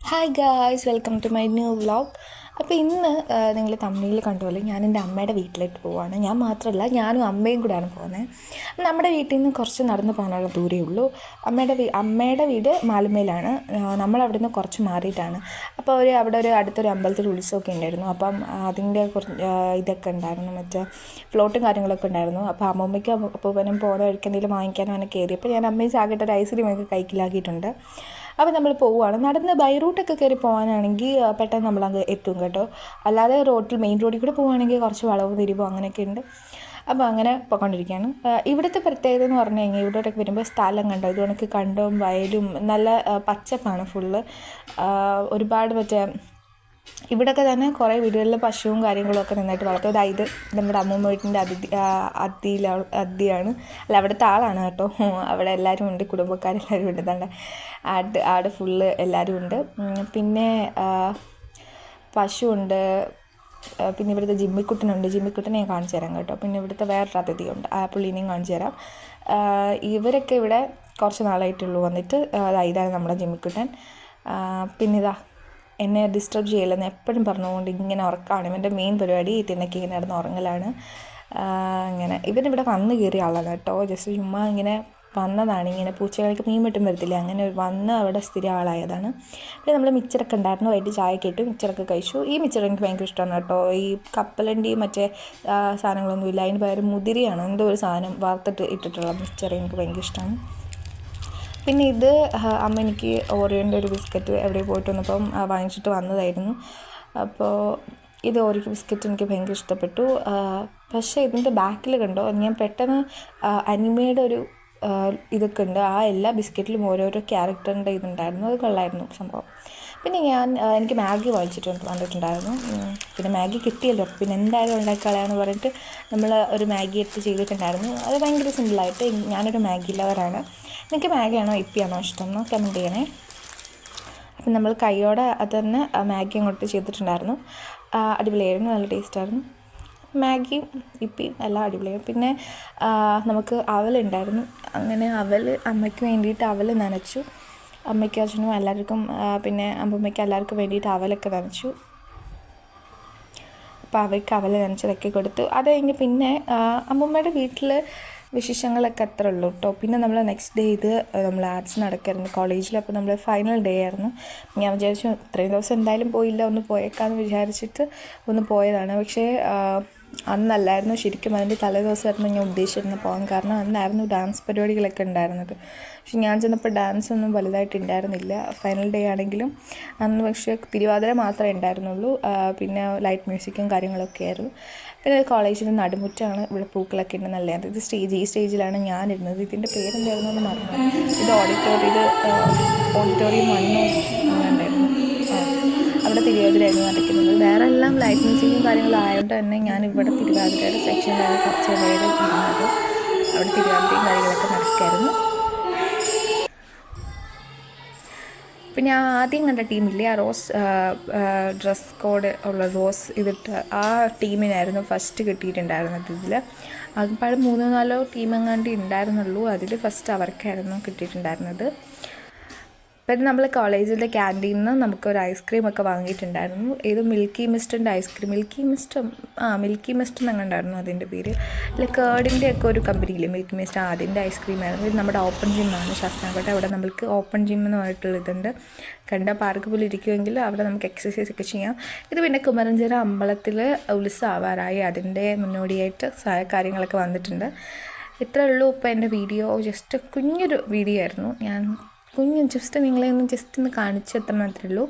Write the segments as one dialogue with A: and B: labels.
A: Hi guys, welcome to my new vlog. അപ്പോൾ ഇന്ന് നിങ്ങൾ തമിഴിൽ കണ്ടുപോലെ ഞാൻ എൻ്റെ അമ്മയുടെ വീട്ടിലേക്ക് പോവുകയാണ്. ഞാൻ മാത്രമല്ല, ഞാനും അമ്മയും കൂടെയാണ് പോകുന്നത്. നമ്മുടെ വീട്ടിൽ നിന്ന് കുറച്ച് നടന്നു പോകാനുള്ള ദൂരമേ ഉള്ളൂ. അമ്മയുടെ വീട് മാലുമേലാണ്. നമ്മളവിടെ നിന്ന് കുറച്ച് മാറിയിട്ടാണ്. അപ്പോൾ അവിടെ ഒരു അടുത്തൊരു അമ്പലത്തിൽ ഉത്സവമൊക്കെ ഉണ്ടായിരുന്നു. അപ്പം അതിൻ്റെ കുറച്ച് ഇതൊക്കെ ഉണ്ടായിരുന്നു, മറ്റേ ഫ്ലോട്ടും കാര്യങ്ങളൊക്കെ ഉണ്ടായിരുന്നു. അപ്പോൾ അമ്മമ്മയ്ക്കും അപ്പൂപ്പനും പോകുന്ന വഴിക്ക് എന്തെങ്കിലും വാങ്ങിക്കാനോ അങ്ങനെ കയറിയപ്പോൾ ഞാൻ അമ്മയും ചാക്കിയിട്ട് ഒരു ഐസ്ക്രീമൊക്കെ കൈക്കിലാക്കിയിട്ടുണ്ട്. അപ്പോൾ നമ്മൾ പോവുകയാണ്. നടന്ന് ബൈ റൂട്ടൊക്കെ കയറി പോകാനാണെങ്കിൽ പെട്ടെന്ന് നമ്മളങ്ങ് എത്തും കേട്ടോ. അല്ലാതെ മെയിൻ റോഡിൽ കൂടെ പോവുകയാണെങ്കിൽ കുറച്ച് വളവും തിരിവും അങ്ങനെയൊക്കെ ഉണ്ട്. അപ്പോൾ അങ്ങനെ പോയിക്കൊണ്ടിരിക്കുകയാണ്. ഇവിടുത്തെ പ്രത്യേകത എന്ന് പറഞ്ഞു കഴിഞ്ഞാൽ ഇവിടോട്ടൊക്കെ വരുമ്പോൾ സ്ഥലം കണ്ടോ, ഇത് കണക്ക് കണ്ടവും വയലും നല്ല പച്ചപ്പാണ് ഫുള്ള്. ഒരുപാട് മറ്റേ ഇവിടെയൊക്കെ തന്നെ കുറേ വീടുകളിൽ പശുവും കാര്യങ്ങളൊക്കെ നന്നായിട്ട് വളർത്തും. അതായത് നമ്മുടെ അമ്മൂമ്മ വീട്ടിൻ്റെ അതിയാണ്, അല്ല അവിടുത്തെ ആളാണ് കേട്ടോ. അവിടെ എല്ലാവരും ഉണ്ട്, കുടുംബക്കാരെല്ലാവരും ഉണ്ട്. എന്താണ്ട് ആട് ഫുള്ള് എല്ലാവരും ഉണ്ട്. പിന്നെ പശുവുണ്ട്. പിന്നെ ഇവിടുത്തെ ജിമ്മിക്കുട്ടനുണ്ട്. ജിമ്മിക്കുട്ടനെ ഞാൻ കാണിച്ചു തരാം കേട്ടോ. പിന്നെ ഇവിടുത്തെ വേറൊരു അതിഥിയുണ്ട്, ആ പുള്ളീനെയും കാണിച്ചു തരാം. ഇവരൊക്കെ ഇവിടെ കുറച്ച് നാളായിട്ടുള്ളൂ വന്നിട്ട്. ഇതാണ് നമ്മുടെ ജിമ്മിക്കുട്ടൻ. പിന്നെ ഇതാ എന്നെ ഡിസ്റ്റർബ് ചെയ്യില്ലെന്ന് എപ്പോഴും പറഞ്ഞുകൊണ്ട് ഇങ്ങനെ ഉറക്കമാണ്. ഇവൻ്റെ മെയിൻ പരിപാടി തിണ്ണയ്ക്ക് ഇങ്ങനെ നടന്ന് ഉറങ്ങലാണ്. അങ്ങനെ ഇവനിവിടെ വന്ന് കയറിയ ആളാണ് കേട്ടോ. ജസ്റ്റ് ചുമ്മാ ഇങ്ങനെ വന്നതാണ്. ഇങ്ങനെ പൂച്ചകൾക്ക് മീൻ വെട്ടും വരത്തില്ല, അങ്ങനെ വന്ന് അവിടെ സ്ഥിരം ആളായതാണ്. പിന്നെ നമ്മൾ മിച്ചറൊക്കെ ഉണ്ടായിരുന്നു. വൈകിട്ട് ചായയൊക്കെ ഇട്ട് മിച്ചറൊക്കെ കഴിച്ചു. ഈ മിച്ചർ എനിക്ക് ഭയങ്കര ഇഷ്ടമാണ് കേട്ടോ. ഈ കപ്പലണ്ടി മറ്റേ സാധനങ്ങളൊന്നുമില്ല, അതിന് പകരം മുതിരിയാണ്, എന്തോ ഒരു സാധനം വറുത്തിട്ട് ഇട്ടിട്ടുള്ള മിച്ചർ എനിക്ക് ഭയങ്കര ഇഷ്ടമാണ്. പിന്നെ ഇത് അമ്മ എനിക്ക് ഓറിയോൻ്റെ ഒരു ബിസ്ക്കറ്റ് എവിടെ പോയിട്ട് വന്നപ്പം വാങ്ങിച്ചിട്ട് വന്നതായിരുന്നു. അപ്പോൾ ഇത് ഓറിയോ ബിസ്ക്കറ്റ് എനിക്ക് ഭയങ്കര ഇഷ്ടപ്പെട്ടു. പക്ഷേ ഇതിൻ്റെ ബാക്കിൽ കണ്ടോ, ഞാൻ പെട്ടെന്ന് അനിമയുടെ ഒരു ഇതൊക്കെ ഉണ്ട്. ആ എല്ലാ ബിസ്ക്കറ്റിലും ഓരോരോ ക്യാരക്ടറിൻ്റെ ഇതുണ്ടായിരുന്നു. അത് കൊള്ളായിരുന്നു സംഭവം. പിന്നെ എനിക്ക് മാഗി വന്നിട്ടുണ്ടായിരുന്നു. പിന്നെ മാഗി കിട്ടിയല്ലോ, പിന്നെ എന്തായാലും ഉണ്ടാക്കിക്കളയാന്ന് പറഞ്ഞിട്ട് നമ്മൾ ഒരു മാഗി എടുത്ത് ചെയ്തിട്ടുണ്ടായിരുന്നു. അത് ഭയങ്കര സിമ്പിളായിട്ട്. ഞാനൊരു മാഗി ലവറാണ്. നിങ്ങൾക്ക് മാഗിയാണോ ഇപ്പിയാണോ ഇഷ്ടം എന്ന് കമൻറ്റ് ചെയ്യണേ. അപ്പം നമ്മൾ കൈയോടെ അത് തന്നെ മാഗി അങ്ങോട്ട് ചെയ്തിട്ടുണ്ടായിരുന്നു. അടിപൊളിയായിരുന്നു, നല്ല ടേസ്റ്റായിരുന്നു. മാഗിയും ഇപ്പിയും എല്ലാം അടിപൊളിയായിരുന്നു. പിന്നെ നമുക്ക് അവലുണ്ടായിരുന്നു. അങ്ങനെ അമ്മയ്ക്ക് വേണ്ടിയിട്ട് അവൽ നനച്ചു. അമ്മയ്ക്കും അച്ഛനും എല്ലാവർക്കും, പിന്നെ അമ്മമ്മയ്ക്ക് എല്ലാവർക്കും വേണ്ടിയിട്ട് അവലൊക്കെ നനച്ചു. അപ്പോൾ അവർക്ക് അവൽ നനച്ചതൊക്കെ കൊടുത്തു. അത് കഴിഞ്ഞ് പിന്നെ അമ്മമ്മയുടെ വീട്ടിൽ വിശേഷങ്ങളൊക്കെ അത്ര ഉള്ളൂ കേട്ടോ. പിന്നെ നമ്മൾ നെക്സ്റ്റ് ഡേ നമ്മൾ ആർട്സ് നടക്കായിരുന്നു കോളേജിൽ. അപ്പോൾ നമ്മൾ ഫൈനൽ ഡേ ആയിരുന്നു. ഞാൻ വിചാരിച്ചു ഇത്രയും ദിവസം എന്തായാലും പോയില്ല, ഒന്ന് പോയേക്കാമെന്ന് വിചാരിച്ചിട്ട് ഒന്ന് പോയതാണ്. പക്ഷേ അന്നല്ലായിരുന്നു ശരിക്കും, അതിൻ്റെ തലേദിവസമായിരുന്നു ഞാൻ ഉദ്ദേശിച്ചിരുന്നത് പോകാൻ. കാരണം അന്നായിരുന്നു ഡാൻസ് പരിപാടികളൊക്കെ ഉണ്ടായിരുന്നത്. പക്ഷെ ഞാൻ ചെന്നപ്പോൾ ഡാൻസ് ഒന്നും വലുതായിട്ട് ഉണ്ടായിരുന്നില്ല, ഫൈനൽ ഡേ ആണെങ്കിലും. അന്ന് പക്ഷേ തിരുവാതിര മാത്രമേ ഉണ്ടായിരുന്നുള്ളൂ. പിന്നെ ലൈറ്റ് മ്യൂസിക്കും കാര്യങ്ങളൊക്കെ ആയിരുന്നു. പിന്നെ കോളേജിൻ്റെ നടുമുറ്റാണ്, ഇവിടെ പൂക്കളൊക്കെ ഉണ്ട് നല്ലത്. ഈ സ്റ്റേജിലാണ് ഞാനിരുന്നത്. ഇതിൻ്റെ പേരെന്തായിരുന്നു എന്ന് മറന്നു. ഇത് ഓഡിറ്റോറിയം മണ്ണോ അങ്ങനെ ഉണ്ടായിരുന്നു. അവിടെ തിരുവാതിരയായിരുന്നു നടക്കുന്നത്. വേറെ എല്ലാം ലൈറ്റ് മ്യൂസിക്കും കാര്യങ്ങളും ആയതുകൊണ്ട് തന്നെ ഞാൻ ഇവിടെ തിരുവാതിരയുടെ സെക്ഷനിലാണ് കുറച്ച് നേരം ഇരുന്നത്. അവിടെ തിരുവാതിരയും കാര്യങ്ങളൊക്കെ നടക്കായിരുന്നു. പിന്നെ ആദ്യം കണ്ട ടീമില്ലേ, ആ റോസ് ഡ്രസ് കോഡ് ഉള്ള റോസ് ഇതിട്ട് ആ ടീമിനായിരുന്നു ഫസ്റ്റ് കിട്ടിയിട്ടുണ്ടായിരുന്നത്. ഇതിൽ അകപ്പാട് 3-4 ടീമെങ്ങാണ്ട് ഉണ്ടായിരുന്നുള്ളൂ. അതിൽ ഫസ്റ്റ് അവർക്കായിരുന്നു കിട്ടിയിട്ടുണ്ടായിരുന്നത്. പിന്നെ നമ്മൾ കോളേജിൻ്റെ ക്യാൻറ്റീനിൽ നിന്ന് നമുക്കൊരു ഐസ്ക്രീമൊക്കെ വാങ്ങിയിട്ടുണ്ടായിരുന്നു. ഏത് മിൽക്കി മിസ്റ്റിൻ്റെ ഐസ്ക്രീം, മിൽക്കി മിസ്റ്റ് എന്നങ്ങനെ ഉണ്ടായിരുന്നു അതിൻ്റെ പേര്. അല്ല കേർഡിൻ്റെ ഒക്കെ ഒരു കമ്പനിയില്ലേ മിൽക്കി മിസ്റ്റ്, അതിൻ്റെ ഐസ്ക്രീമായിരുന്നു. ഇത് നമ്മുടെ ഓപ്പൺ ജിമ്മാണ് ശാസ്താംകോട്ട. അവിടെ നമുക്ക് ഓപ്പൺ ജിം എന്ന് പറഞ്ഞിട്ടുള്ളതുണ്ട്. കണ്ട പാർക്ക് പോലെ ഇരിക്കുമെങ്കിൽ അവിടെ നമുക്ക് എക്സസൈസ് ഒക്കെ ചെയ്യാം. ഇത് പിന്നെ കുമരഞ്ചിറ അമ്പലത്തിൽ ഉത്സവമാവാറായി, അതിൻ്റെ മുന്നോടിയായിട്ട് കാര്യങ്ങളൊക്കെ വന്നിട്ടുണ്ട്. ഇത്രയേ ഉള്ളൂ ഇപ്പോൾ എൻ്റെ വീഡിയോ. ജസ്റ്റ് കുഞ്ഞൊരു വീഡിയോ ആയിരുന്നു. ഞാൻ നിങ്ങളെ ഒന്ന് കാണിച്ചു എത്ര മാത്രമേ ഉള്ളൂ.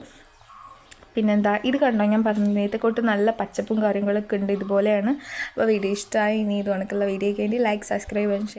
A: പിന്നെന്താ, ഇത് കണ്ടോ, ഞാൻ പറഞ്ഞു നേരത്തെക്കോട്ട് നല്ല പച്ചപ്പും കാര്യങ്ങളൊക്കെ ഉണ്ട്. ഇതുപോലെയാണ്. അപ്പോൾ വീഡിയോ ഇഷ്ടമായി, ഇനി ഇത് കണക്കുള്ള വീഡിയോയ്ക്ക് വേണ്ടി ലൈക്ക്, സബ്സ്ക്രൈബ് ആൻഡ് ഷെയർ.